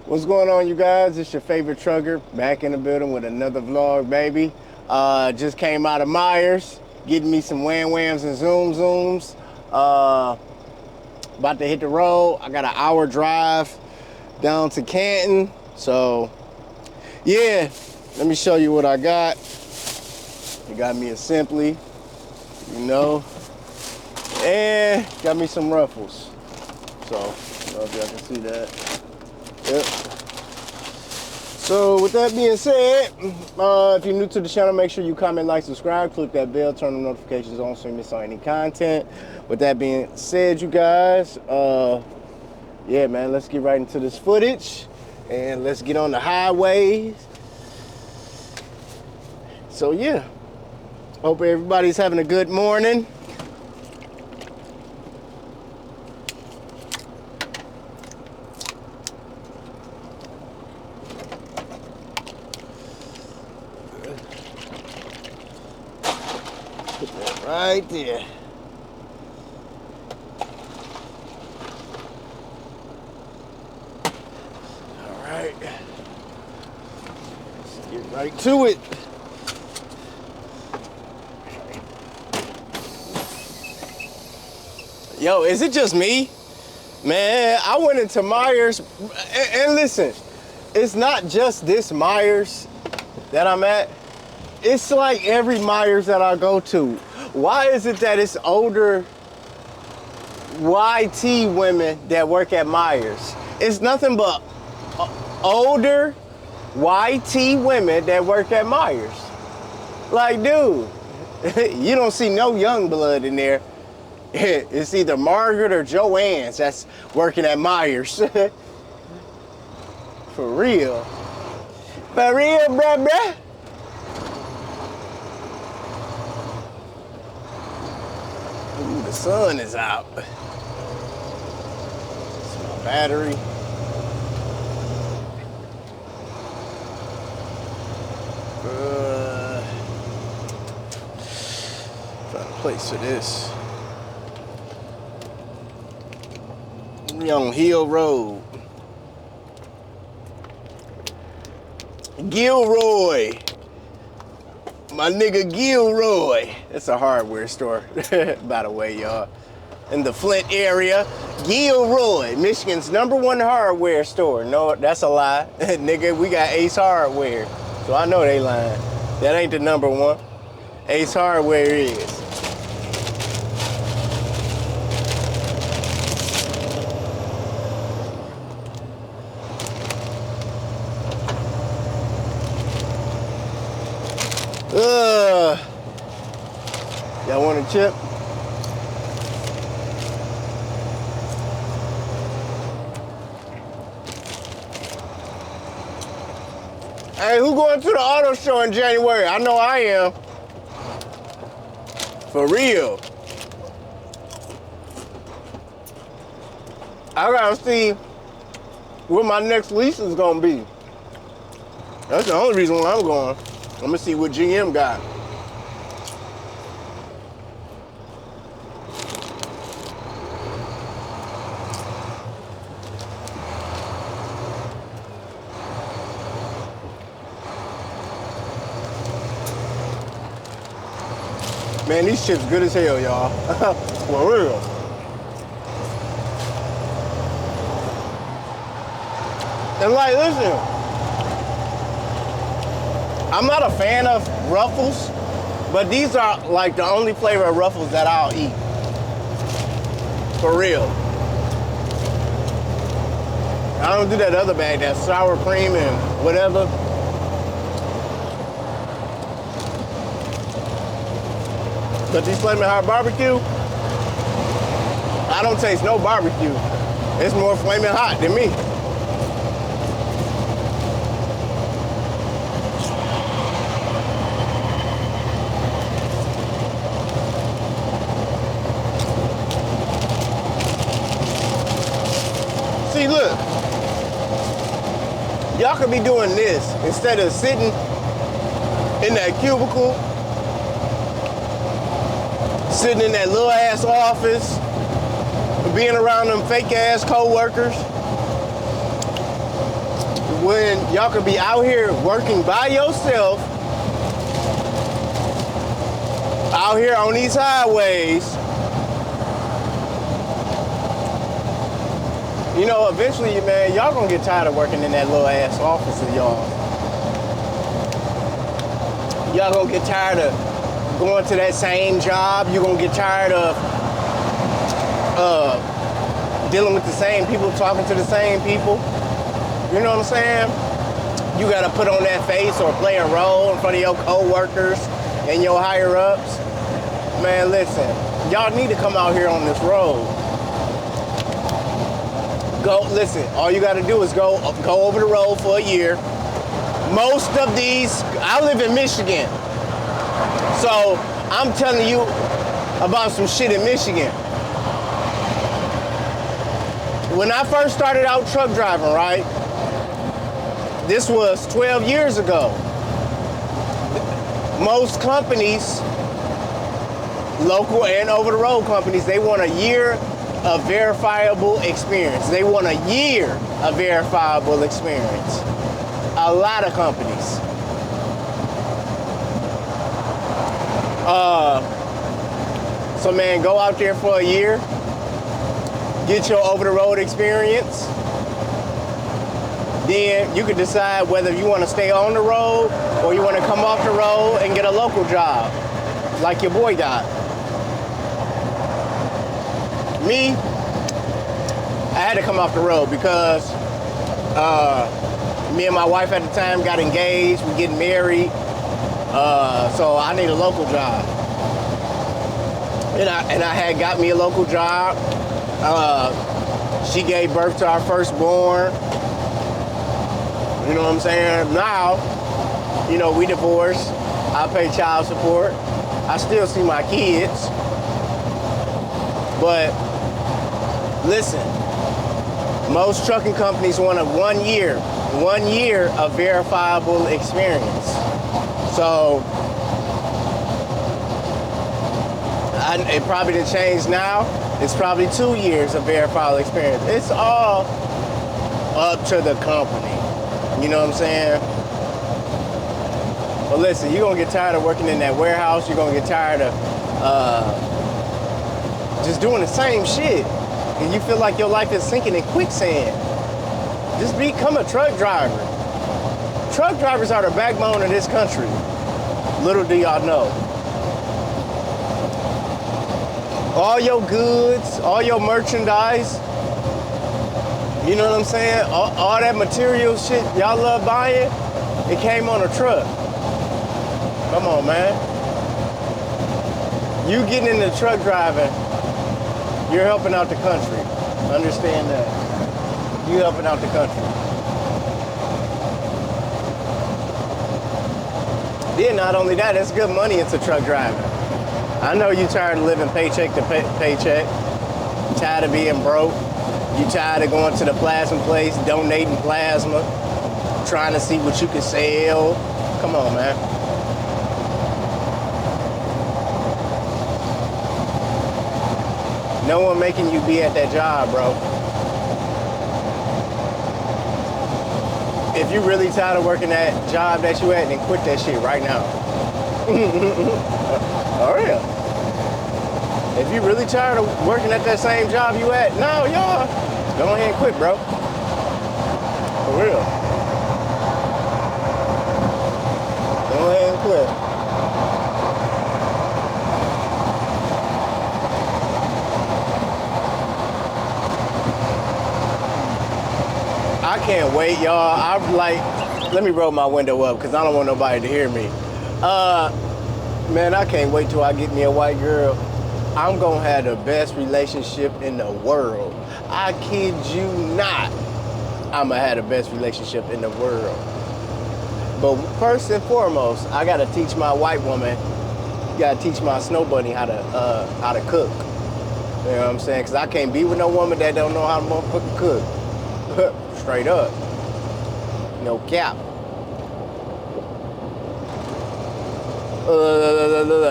What's going on, you guys? It's your favorite trucker back in the building with another vlog, baby. Just came out of Myers, getting me some wham whams and zooms. About to hit the road. I got an hour drive down to Canton. So, yeah, let me show you what I got. You got me a Simply, you know, and got me some Ruffles. So, I don't know if y'all can see that. Yep. So with that being said, if you're new to the channel, make sure you comment, like, subscribe, click that bell, turn the notifications on so you miss on any content. With that being said, you guys, yeah, man, let's get right into this footage and let's get on the highways. So yeah, hope everybody's having a good morning. Put that right there. All right. Let's get right to it. Yo, is it just me? Man, I went into Myers, and listen, it's not just this Myers that I'm at. It's like every Myers that I go to. Why is it that it's older YT women that work at Myers? It's nothing but older YT women that work at Myers. Like, dude, you don't see no young blood in there. It's either Margaret or Joanne's that's working at Myers. For real. For real, bruh. Ooh, the sun is out. It's my battery. Find a place for this. We on Hill Road. Gilroy. My nigga Gilroy. It's a hardware store, by the way, y'all. In the Flint area. Gilroy, Michigan's #1 hardware store. No, that's a lie. Nigga, we got Ace Hardware. So I know they lying. That ain't the #1. Ace Hardware is. Y'all want a chip? Hey, who going to the auto show in January? I know I am. For real. I gotta see what my next lease is gonna be. That's the only reason why I'm going. I'm gonna see what GM got. Man, these chips good as hell, y'all. For real. And like, listen, I'm not a fan of Ruffles, but these are like the only flavor of Ruffles that I'll eat. For real. I don't do that other bag, that sour cream and whatever. But these Flamin' Hot Barbecue, I don't taste no barbecue. It's more Flamin' Hot than me. See, look. Y'all could be doing this instead of sitting in that cubicle, sitting in that little ass office, being around them fake ass co-workers. when y'all could be out here working by yourself, out here on these highways. You know, eventually, man, y'all gonna get tired of working in that little ass office of y'all. Y'all gonna get tired of going to that same job. You're gonna get tired of dealing with the same people, talking to the same people. You know what I'm saying? You gotta put on that face or play a role in front of your co-workers and your higher ups. Man, listen, y'all need to come out here on this road. Go, listen, all you gotta do is go over the road for a year. Most of these, I live in Michigan, so I'm telling you about some shit in Michigan. When I first started out truck driving, right? This was 12 years ago. Most companies, local and over-the-road companies, they want a year of verifiable experience. They want a year of verifiable experience. A lot of companies. So man, go out there for a year, get your over-the-road experience. Then you can decide whether you want to stay on the road or you want to come off the road and get a local job, like your boy got. Me, I had to come off the road because me and my wife at the time got engaged, we getting married, so I need a local job. And I had got me a local job. She gave birth to our firstborn. You know what I'm saying? Now, you know, we divorced. I pay child support. I still see my kids. But listen, most trucking companies want a 1 year of verifiable experience. So it probably didn't change now. It's probably 2 years of verifiable experience. It's all up to the company. You know what I'm saying? But listen, you're gonna get tired of working in that warehouse. You're gonna get tired of just doing the same shit. And you feel like your life is sinking in quicksand. Just become a truck driver. Truck drivers are the backbone of this country. Little do y'all know. All your goods, all your merchandise, you know what I'm saying? All that material shit y'all love buying, it came on a truck. Come on, man. You getting into truck driving, you're helping out the country. Understand that. You helping out the country. Then not only that, it's good money into truck driving. I know you tired of living paycheck to paycheck, tired of being broke. You tired of going to the plasma place, donating plasma, trying to see what you can sell. Come on, man. No one making you be at that job, bro. If you really tired of working that job that you at, then quit that shit right now. Oh, yeah. If you really tired of working at that same job you at, no, y'all, go ahead and quit, bro. For real. Go ahead and quit. I can't wait, y'all. I'm like, let me roll my window up because I don't want nobody to hear me. Man, I can't wait till I get me a white girl. I'm gonna have the best relationship in the world. I kid you not. I'm gonna have the best relationship in the world. But first and foremost, I gotta teach my white woman, gotta teach my snow bunny how to cook. You know what I'm saying? Cause I can't be with no woman that don't know how to motherfucking cook. Straight up. No cap.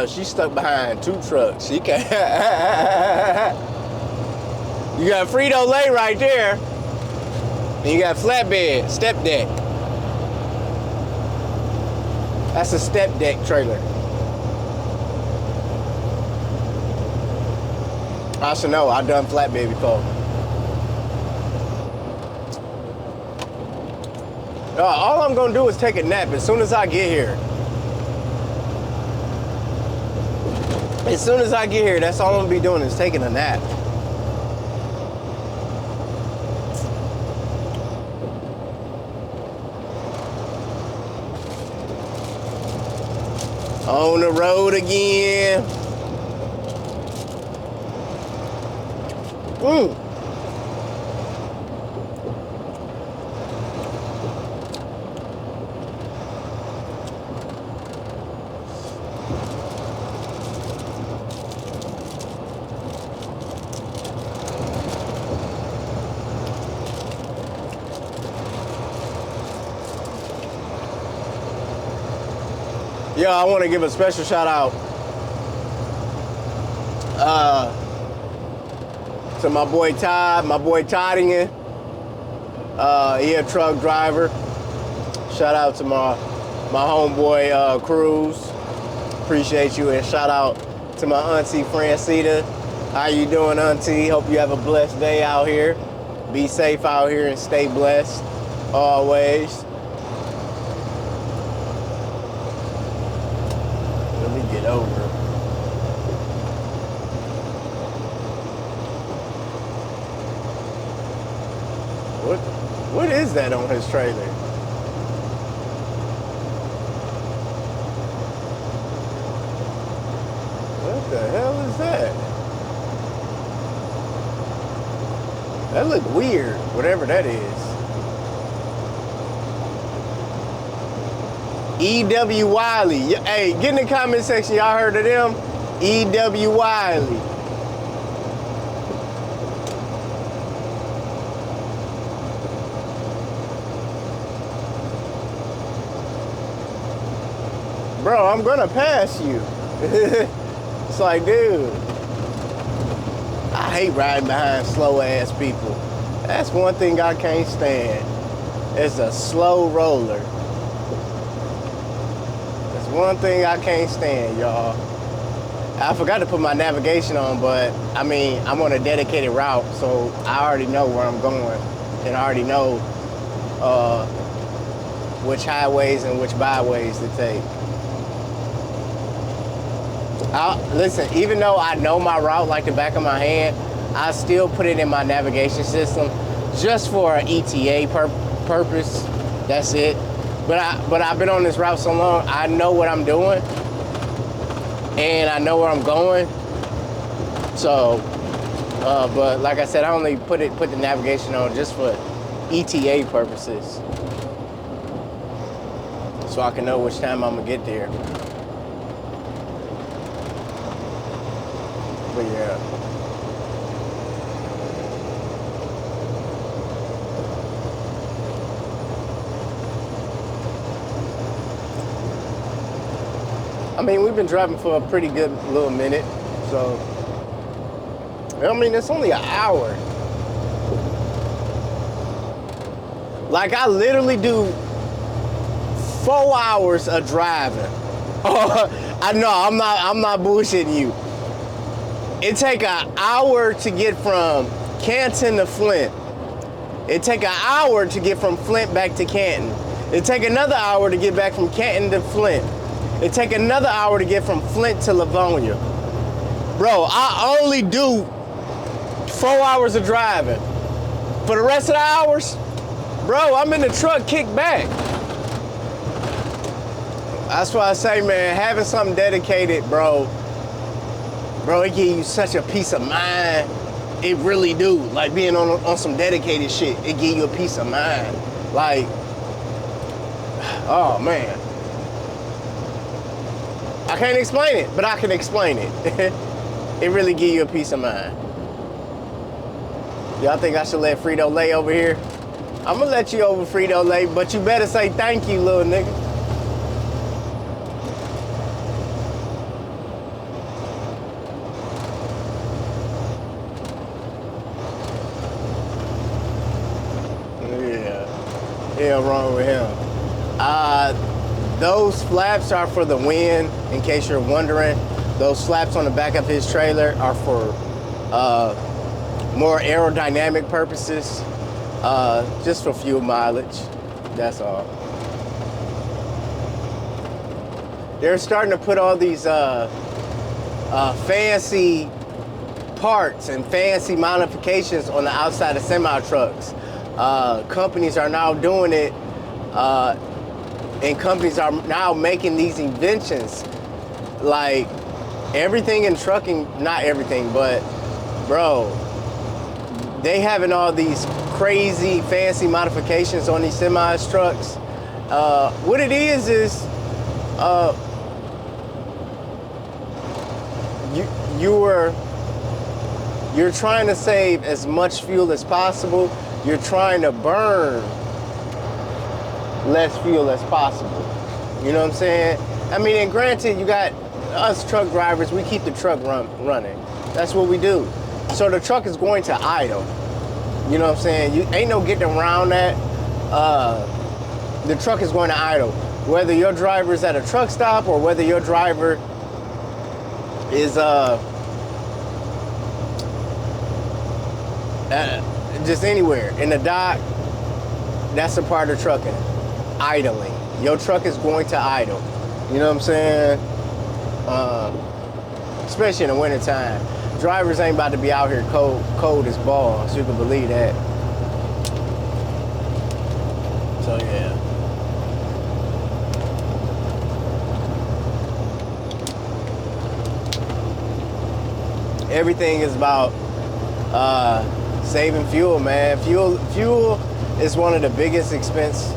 She's stuck behind 2 trucks. She can't. You got Frito-Lay right there. And you got flatbed, step deck. That's a step deck trailer. I should know. I've done flatbed before. All I'm gonna do is take a nap as soon as I get here. As soon as I get here, that's all I'm gonna be doing is taking a nap. On the road again. Yo, I want to give a special shout out to my boy Todd, Toddigan. He a truck driver. Shout out to my homeboy Cruz. Appreciate you, and shout out to my auntie Francita. How you doing, auntie? Hope you have a blessed day out here. Be safe out here and stay blessed always. Let me get over. What is that on his trailer? What the hell is that? That look weird, whatever that is. E.W. Wiley. Hey, get in the comment section. Y'all heard of them? E.W. Wiley. Bro, I'm gonna pass you. It's like, dude, I hate riding behind slow ass people. That's one thing I can't stand. It's a slow roller. That's one thing I can't stand, y'all. I forgot to put my navigation on, but I mean, I'm on a dedicated route, so I already know where I'm going, and I already know which highways and which byways to take. Listen, even though I know my route like the back of my hand, I still put it in my navigation system just for an ETA purpose. That's it. But I've been on this route so long, I know what I'm doing, and I know where I'm going. So, but like I said, I only put the navigation on just for ETA purposes, so I can know which time I'm gonna get there. But yeah. I mean, we've been driving for a pretty good little minute, so I mean, it's only an hour. Like, I literally do 4 hours of driving. I know, I'm not bullshitting you. It take an hour to get from Canton to Flint. It take an hour to get from Flint back to Canton. It take another hour to get back from Canton to Flint. It take another hour to get from Flint to Livonia. Bro, I only do 4 hours of driving. For the rest of the hours, bro, I'm in the truck, kick back. That's why I say, man, having something dedicated, bro, it gives you such a peace of mind. It really do. Like, being on some dedicated shit, it gives you a peace of mind. Like, oh, man. I can't explain it, but I can explain it. It really gives you a peace of mind. Y'all think I should let Frito-Lay over here? I'm gonna let you over, Frito-Lay, but you better say thank you, little nigga. Yeah, wrong with him. Those flaps are for the wind, in case you're wondering. Those flaps on the back of his trailer are for more aerodynamic purposes, just for fuel mileage. That's all. They're starting to put all these fancy parts and fancy modifications on the outside of semi-trucks. Companies are now doing it, and companies are now making these inventions. Like, everything in trucking, not everything, but bro, they having all these crazy fancy modifications on these trucks. What it is you're trying to save as much fuel as possible. You're trying to burn less fuel as possible. You know what I'm saying? I mean, and granted, you got us truck drivers, we keep the truck running. That's what we do. So the truck is going to idle. You know what I'm saying? You ain't no getting around that. The truck is going to idle. Whether your driver is at a truck stop or whether your driver is just anywhere in the dock, that's a part of trucking. Idling. Your truck is going to idle. You know what I'm saying? Especially in the wintertime. Drivers ain't about to be out here cold as balls. You can believe that. So yeah. Everything is about saving fuel, man. Fuel is one of the biggest expense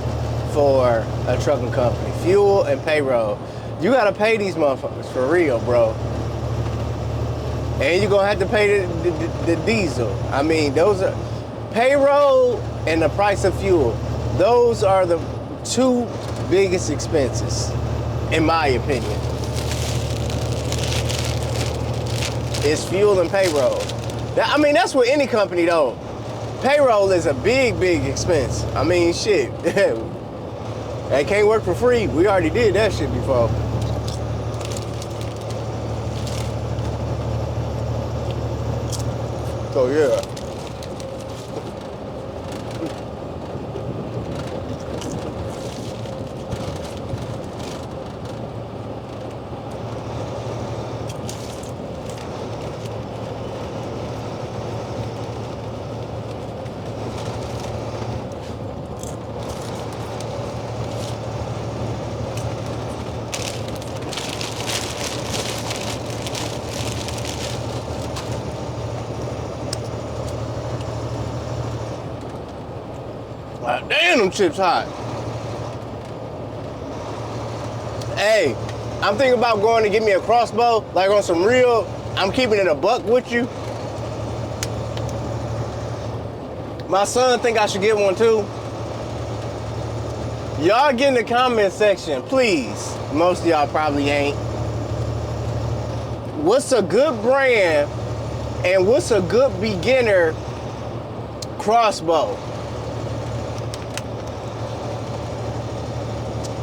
for a trucking company. Fuel and payroll. You gotta pay these motherfuckers for real, bro. And you're gonna have to pay the diesel. I mean, those are payroll and the price of fuel. Those are the two biggest expenses, in my opinion. It's fuel and payroll. I mean, that's with any company though. Payroll is a big expense. I mean, shit. They can't work for free. We already did that shit before. So yeah. Damn, them chips hot. Hey, I'm thinking about going to get me a crossbow, like on some real, I'm keeping it a buck with you. My son think I should get one too. Y'all get in the comment section, please. Most of y'all probably ain't. What's a good brand and what's a good beginner crossbow?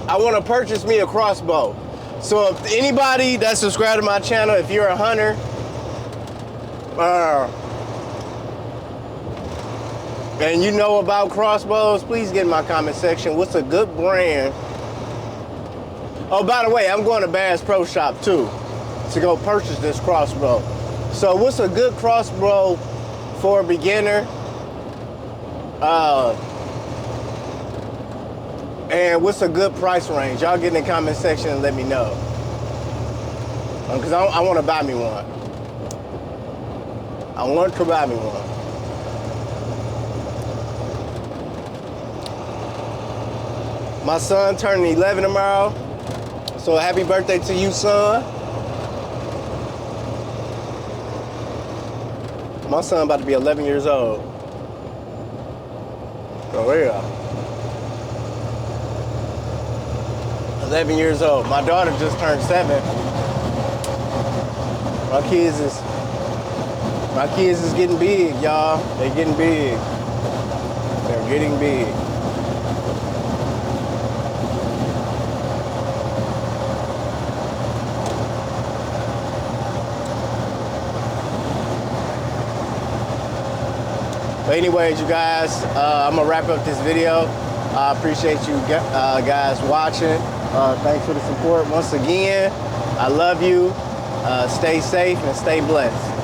I want to purchase me a crossbow. So if anybody that subscribed to my channel, if you're a hunter, and you know about crossbows, please get in my comment section. What's a good brand? Oh, by the way, I'm going to Bass Pro Shop too to go purchase this crossbow. So what's a good crossbow for a beginner? And what's a good price range? Y'all get in the comment section and let me know. Because I want to buy me one. I want to buy me one. My son turning 11 tomorrow. So happy birthday to you, son. My son about to be 11 years old. So yeah. 11 years old. My daughter just turned 7. My kids is getting big, y'all. They're getting big. They're getting big. But anyways, you guys, I'm gonna wrap up this video. I appreciate you guys watching. Thanks for the support once again. I love you. Stay safe and stay blessed.